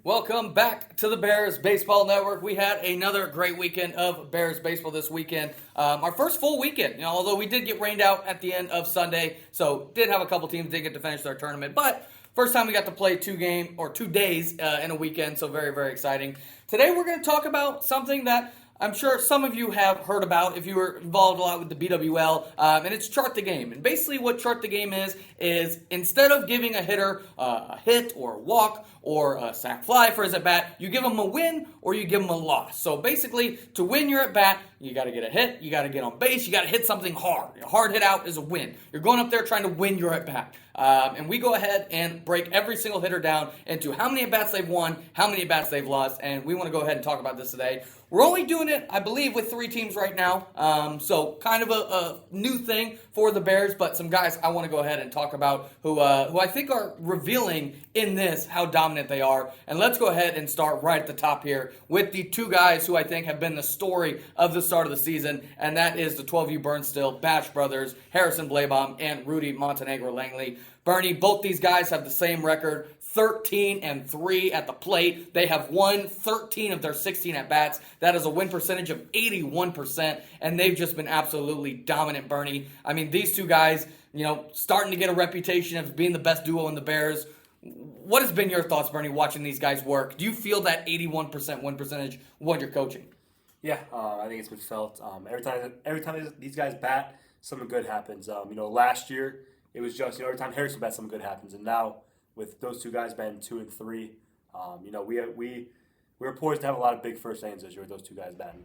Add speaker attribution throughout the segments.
Speaker 1: Welcome back to the Bears Baseball Network. We had another great weekend of Bears baseball this weekend. Our first full weekend, although we did get rained out at the end of Sunday, so did have a couple teams didn't get to finish their tournament. But first time we got to play 2 days in a weekend, so very, very exciting. Today we're going to talk about something that I'm sure some of you have heard about if you were involved a lot with the BWL, and it's Chart the Game. And basically what Chart the Game is instead of giving a hitter a hit or a walk or a sac fly for his at-bat, you give him a win or you give him a loss. So basically, to win your at-bat, you got to get a hit, you got to get on base, you got to hit something hard. A hard hit out is a win. You're going up there trying to win your at-bat. And we go ahead and break every single hitter down into how many at-bats they've won, how many at-bats they've lost, and we want to go ahead and talk about this today. We're only doing it, I believe, with 3 teams right now, so kind of a new thing for the Bears, but some guys I want to go ahead and talk about who I think are revealing in this how dominant they are. And let's go ahead and start right at the top here with the 2 guys who I think have been the story of the start of the season, and that is the 12U Burnstill Bash brothers, Harrison Blabaum and Rudy Montenegro Langley. Bernie, both these guys have the same record, 13-3 at the plate. They have won 13 of their 16 at-bats. That is a win percentage of 81%, and they've just been absolutely dominant, Bernie. I mean, these 2 guys, starting to get a reputation of being the best duo in the Bears. What has been your thoughts, Bernie, watching these guys work? Do you feel that 81% win percentage when you're coaching?
Speaker 2: Yeah, I think it's been felt. Every time these guys bat, something good happens. Last year it was just every time Harrison bats, something good happens, and now with those 2 guys batting 2 and 3, we're poised to have a lot of big first innings this year with those 2 guys batting.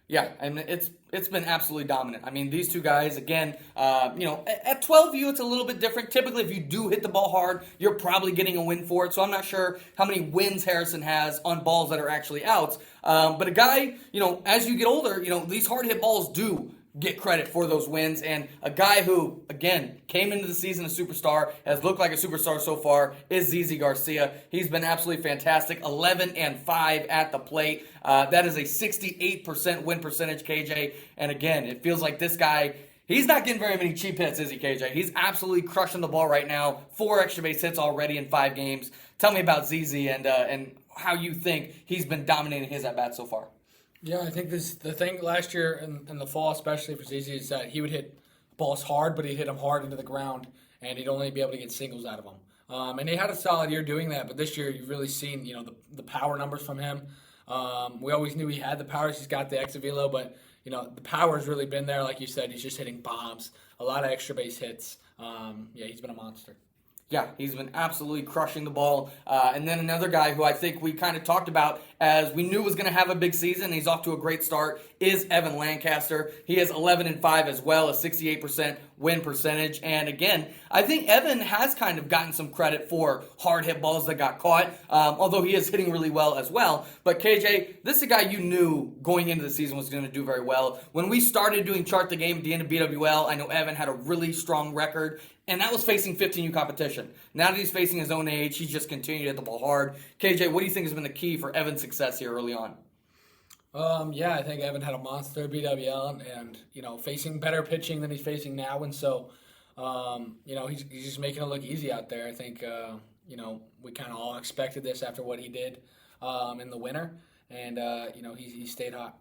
Speaker 1: Yeah, and it's been absolutely dominant. I mean, these 2 guys, again, at 12U, it's a little bit different. Typically, if you do hit the ball hard, you're probably getting a win for it. So I'm not sure how many wins Harrison has on balls that are actually outs. But a guy, as you get older, these hard hit balls do get credit for those wins, and a guy who, again, came into the season a superstar, has looked like a superstar so far, is ZZ Garcia. He's been absolutely fantastic, 11-5 at the plate. That is a 68% win percentage, KJ, and again, it feels like this guy, he's not getting very many cheap hits, is he, KJ? He's absolutely crushing the ball right now, 4 extra base hits already in 5 games. Tell me about ZZ and how you think he's been dominating his at-bat so far.
Speaker 3: Yeah, I think the thing last year in the fall, especially for ZZ, is that he would hit balls hard, but he'd hit them hard into the ground, and he'd only be able to get singles out of them. And he had a solid year doing that, but this year you've really seen the power numbers from him. We always knew he had the power. He's got the exit velo, but the power has really been there. Like you said, he's just hitting bombs, a lot of extra base hits. He's been a monster.
Speaker 1: Yeah, he's been absolutely crushing the ball. And then another guy who I think we kind of talked about as we knew was going to have a big season, he's off to a great start, is Evan Lancaster. He is 11-5 as well, a 68% win percentage. And again, I think Evan has kind of gotten some credit for hard hit balls that got caught, although he is hitting really well as well. But KJ, this is a guy you knew going into the season was going to do very well. When we started doing Chart the Game at the end of BWL, I know Evan had a really strong record, and that was facing 15U competition. Now that he's facing his own age, he's just continued to hit the ball hard. KJ, what do you think has been the key for Evan's success here early on?
Speaker 3: I think Evan had a monster BWL and facing better pitching than he's facing now. And so, he's just making it look easy out there. I think, we kind of all expected this after what he did in the winter. And, he stayed hot.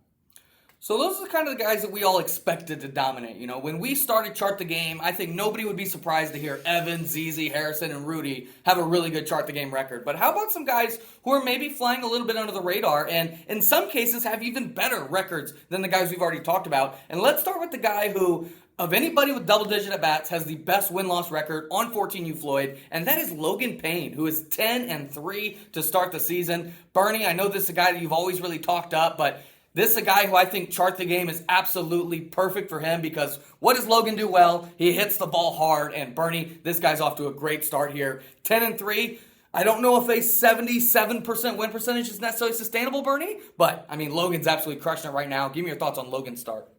Speaker 1: So those are kind of the guys that we all expected to dominate. When we started Chart the Game, I think nobody would be surprised to hear Evan, ZZ, Harrison, and Rudy have a really good Chart the Game record. But how about some guys who are maybe flying a little bit under the radar and in some cases have even better records than the guys we've already talked about? And let's start with the guy who, of anybody with double-digit at-bats, has the best win-loss record on 14U Floyd, and that is Logan Payne, who is 10-3 to start the season. Bernie, I know this is a guy that you've always really talked up, but this is a guy who I think Chart the Game is absolutely perfect for him because what does Logan do well? He hits the ball hard, and Bernie, this guy's off to a great start here. 10-3. I don't know if a 77% win percentage is necessarily sustainable, Bernie, but, Logan's absolutely crushing it right now. Give me your thoughts on Logan's start.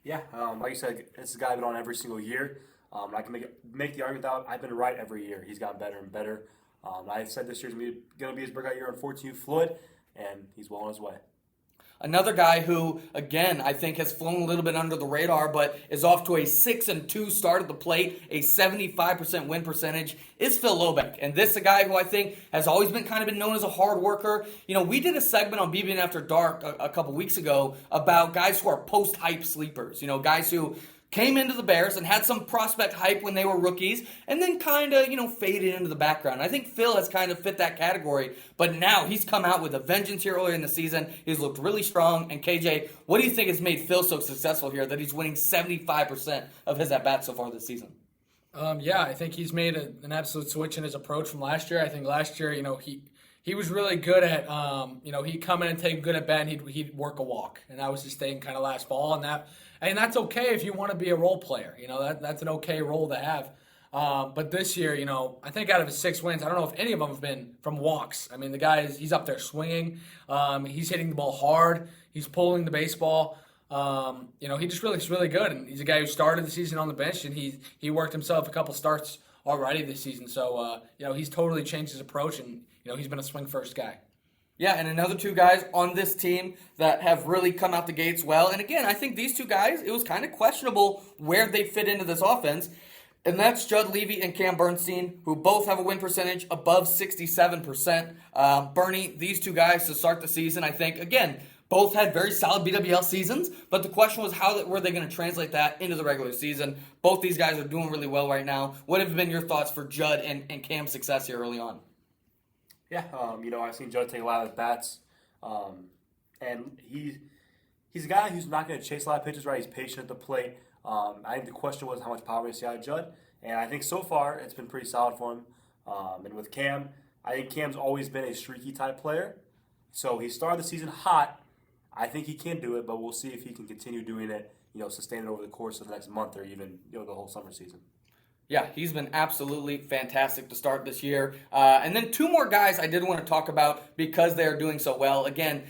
Speaker 2: Yeah, like you said, it's a guy I've been on every single year. I can make the argument that I've been right every year. He's gotten better and better. I said this year's going to be his breakout year on 14U Floyd, and he's well on his way.
Speaker 1: Another guy who, again, I think has flown a little bit under the radar, but is off to a 6-2 start at the plate, a 75% win percentage, is Phil Lobeck. And this is a guy who I think has always been known as a hard worker. We did a segment on BBN After Dark a couple weeks ago about guys who are post-hype sleepers. Guys who came into the Bears and had some prospect hype when they were rookies and then faded into the background. I think Phil has kind of fit that category, but now he's come out with a vengeance here earlier in the season. He's looked really strong. And KJ, what do you think has made Phil so successful here that he's winning 75% of his at-bats so far this season?
Speaker 3: I think he's made an absolute switch in his approach from last year. I think last year, he was really good at, he'd come in and take a good at bat and he'd work a walk. And that was his thing kind of last fall. And that's okay if you want to be a role player. That's an okay role to have. But this year, I think out of his 6 wins, I don't know if any of them have been from walks. I mean, the guy he's up there swinging. He's hitting the ball hard. He's pulling the baseball. He just looks really good. And he's a guy who started the season on the bench, and he worked himself a couple starts already this season. So, he's totally changed his approach, and, he's been a swing-first guy.
Speaker 1: Yeah, and another 2 guys on this team that have really come out the gates well. And again, I think these 2 guys, it was kind of questionable where they fit into this offense. And that's Judd Levy and Cam Bernstein, who both have a win percentage above 67%. Bernie, these 2 guys to start the season, I think, again, both had very solid BWL seasons. But the question was, how were they going to translate that into the regular season? Both these guys are doing really well right now. What have been your thoughts for Judd and Cam's success here early on?
Speaker 2: Yeah, I've seen Judd take a lot of bats, and he's a guy who's not going to chase a lot of pitches, right? He's patient at the plate. I think the question was how much power is he out of Judd, and I think so far it's been pretty solid for him. And with Cam, I think Cam's always been a streaky type player, so he started the season hot. I think he can do it, but we'll see if he can continue doing it, sustain it over the course of the next month or even the whole summer season.
Speaker 1: Yeah, he's been absolutely fantastic to start this year. And then 2 more guys I did want to talk about because they are doing so well. Again,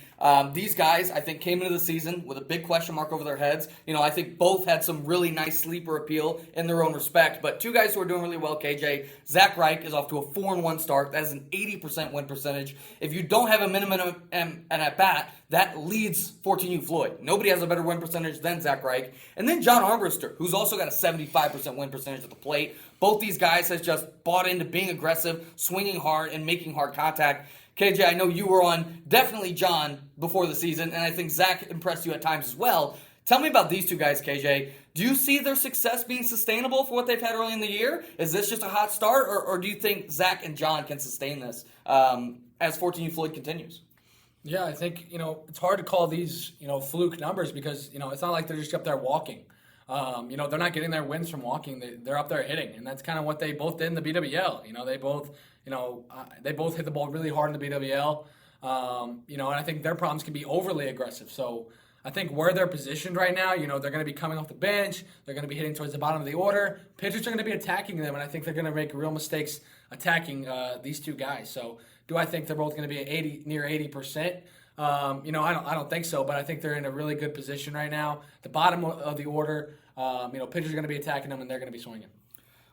Speaker 1: these guys, I think, came into the season with a big question mark over their heads. I think both had some really nice sleeper appeal in their own respect. But 2 guys who are doing really well, KJ. Zach Reich is off to a 4-1 start. That is an 80% win percentage. If you don't have a minimum and at bat, that leads 14U Floyd. Nobody has a better win percentage than Zach Reich. And then John Armbruster, who's also got a 75% win percentage at the plate. Both these guys has just bought into being aggressive, swinging hard, and making hard contact. KJ, I know you were on definitely John before the season, and I think Zach impressed you at times as well. Tell me about these 2 guys, KJ. Do you see their success being sustainable for what they've had early in the year? Is this just a hot start, or do you think Zach and John can sustain this as 14U Floyd continues?
Speaker 3: Yeah, I think, it's hard to call these, fluke numbers because, it's not like they're just up there walking. They're not getting their wins from walking. They're up there hitting, and that's kind of what they both did in the BWL. They both hit the ball really hard in the BWL. And I think their problems can be overly aggressive. So I think where they're positioned right now, they're going to be coming off the bench. They're going to be hitting towards the bottom of the order. Pitchers are going to be attacking them, and I think they're going to make real mistakes attacking these 2 guys. So do I think they're both going to be near 80%? I don't think so, but I think they're in a really good position right now. The bottom of the order, pitchers are going to be attacking them, and they're going to be swinging.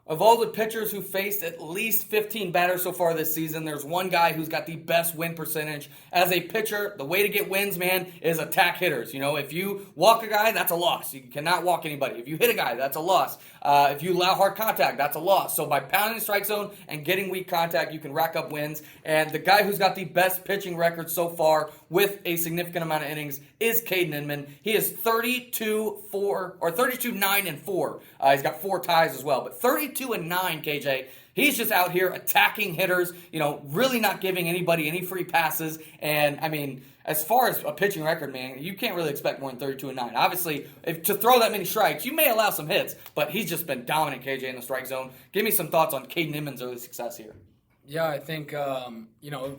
Speaker 1: Of all the pitchers who faced at least 15 batters so far this season, there's one guy who's got the best win percentage. As a pitcher, the way to get wins, man, is attack hitters. If you walk a guy, that's a loss. You cannot walk anybody. If you hit a guy, that's a loss. If you allow hard contact, that's a loss. So by pounding the strike zone and getting weak contact, you can rack up wins. And the guy who's got the best pitching record so far with a significant amount of innings is Caden Inman. He is 32-9-4. He's got 4 ties as well, but 32-9, KJ. He's just out here attacking hitters, really not giving anybody any free passes. And, I mean, as far as a pitching record, man, you can't really expect more than 32-9. Obviously, to throw that many strikes, you may allow some hits, but he's just been dominant, KJ, in the strike zone. Give me some thoughts on Caden Inman's early success here.
Speaker 3: Yeah, I think,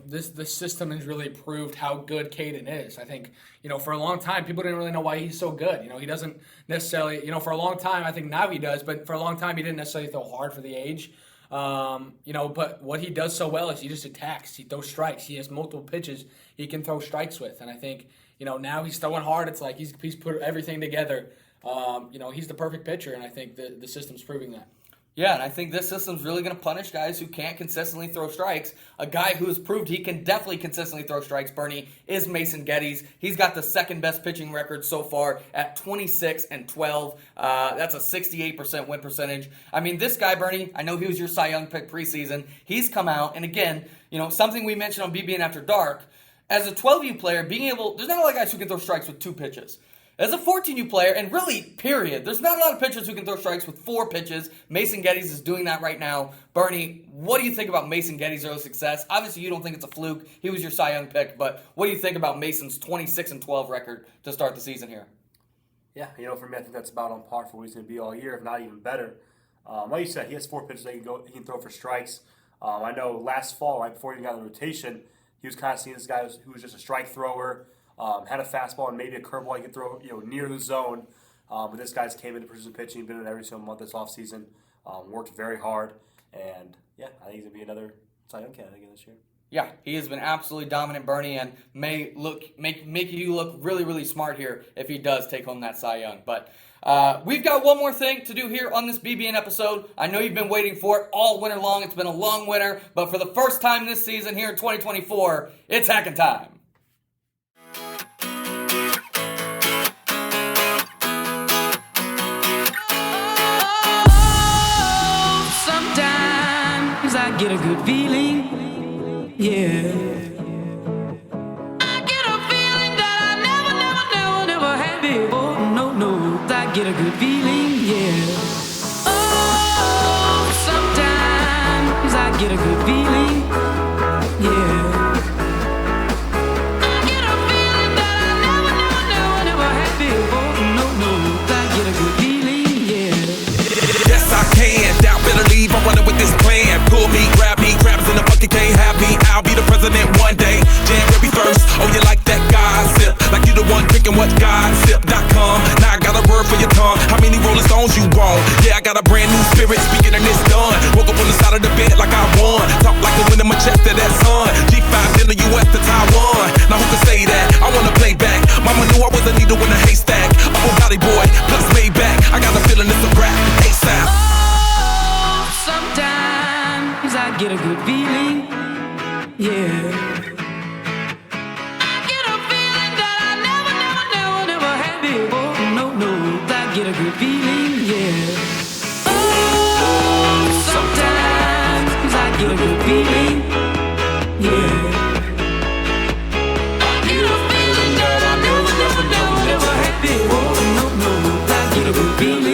Speaker 3: this system has really proved how good Caden is. I think, for a long time, people didn't really know why he's so good. He doesn't necessarily, for a long time, I think now he does, but for a long time, he didn't necessarily throw hard for the age. But what he does so well is he just attacks. He throws strikes. He has multiple pitches he can throw strikes with. And I think, now he's throwing hard. It's like he's put everything together. He's the perfect pitcher, and I think the system's proving that.
Speaker 1: Yeah, and I think this system's really going to punish guys who can't consistently throw strikes. A guy who has proved he can definitely consistently throw strikes, Bernie, is Mason Geddes. He's got the second best pitching record so far at 26-12. That's a 68% win percentage. I mean, this guy, Bernie, I know he was your Cy Young pick preseason. He's come out, and again, something we mentioned on BBN After Dark, as a 12U player, there's not a lot of guys who can throw strikes with 2 pitches. As a 14U player, and really, period, there's not a lot of pitchers who can throw strikes with 4 pitches. Mason Geddes is doing that right now. Bernie, what do you think about Mason Geddes' early success? Obviously, you don't think it's a fluke. He was your Cy Young pick, but what do you think about Mason's 26-12 record to start the season here?
Speaker 2: Yeah, for me, I think that's about on par for what he's going to be all year, if not even better. Like you said, he has 4 pitches that he can throw for strikes. I know last fall, right before he got in the rotation, he was kind of seeing this guy who was just a strike thrower. Had a fastball and maybe a curveball he could throw, near the zone. But this guy's came into precision pitching, been in every single month this offseason, worked very hard, and yeah, I think he's gonna be another Cy Young candidate again this year.
Speaker 1: Yeah, he has been absolutely dominant, Bernie, and make you look really, really smart here if he does take home that Cy Young. But we've got one more thing to do here on this BBN episode. I know you've been waiting for it all winter long. It's been a long winter, but for the first time this season here in 2024, it's hacking time.
Speaker 4: I get a good feeling, yeah. I get a feeling that I never had before. No, I get a good feeling, yeah. Oh, sometimes I get a good feeling, yeah. I get a feeling that I never had before. No, I get a good feeling, yeah.
Speaker 5: Yes, I can. Doubt better leave. I'm running with this plan. Pull me, grab me, crabs in the bucket can't have me. I'll be the president one day. January 1st. Oh, you like that gossip? Like you the one picking what gossip.com. Now I got a word for your tongue. How many Rolling Stones you want? Yeah, I got a brand new spirit speaking and it's done. Woke up on the side of the bed like I won. Talk like the wind in my chest to that sun. G5 in the US to Taiwan. Now who can say that? I wanna play back. Mama knew I was a needle in a haystack. A Bugatti boy plus Maybach. I got a feeling it's a rap. ASAP.
Speaker 4: Sometimes I get a good feeling, yeah. I get a feeling that I never had before. No, I get a good feeling, yeah. Oh, sometimes I get a good feeling, yeah. I get a feeling that I never had before. No, I get a good feeling.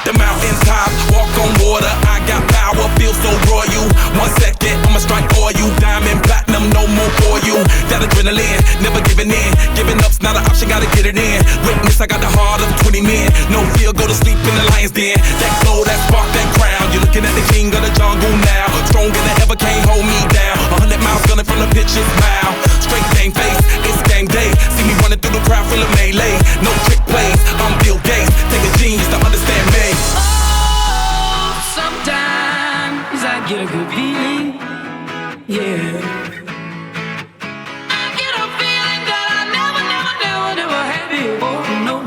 Speaker 5: The mountaintop, walk on water, I got power, feel so royal. 1 second, I'ma strike for you. Diamond, platinum, no more for you. That adrenaline, never giving in. Giving up's not an option, gotta get it in. Witness, I got the heart of 20 men. No fear, go to sleep in the lion's den. That glow, that spark, that crown. You're looking at the king of the jungle now. Stronger than ever, can't hold me down. 100 miles gunning from the pitcher's mouth. Straight game face, it's game day. See me running through the crowd, full of melee. No trick plays, I'm Bill Gates. Take a genius to understand me.
Speaker 4: Oh, sometimes I get a good feeling, yeah. I get a feeling that I never had before. No,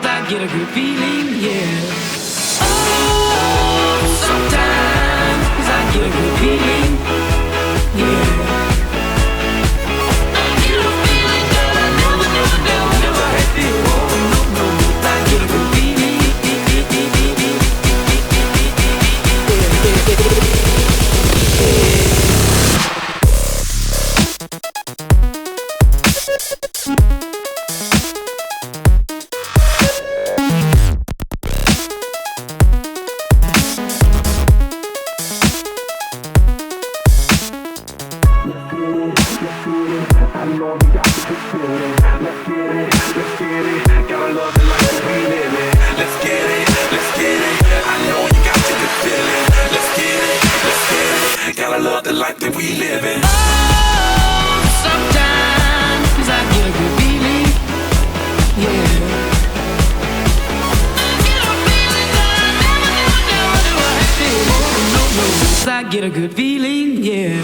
Speaker 4: I get a good feeling, yeah. Oh, sometimes I get a good feeling, yeah. I get a feeling that I never had before. No, I get a good feeling.
Speaker 5: Gotta love the life that we live in.
Speaker 4: Oh, sometimes I get a good feeling, yeah. I get a feeling that I never had before. No, I get a good feeling, yeah.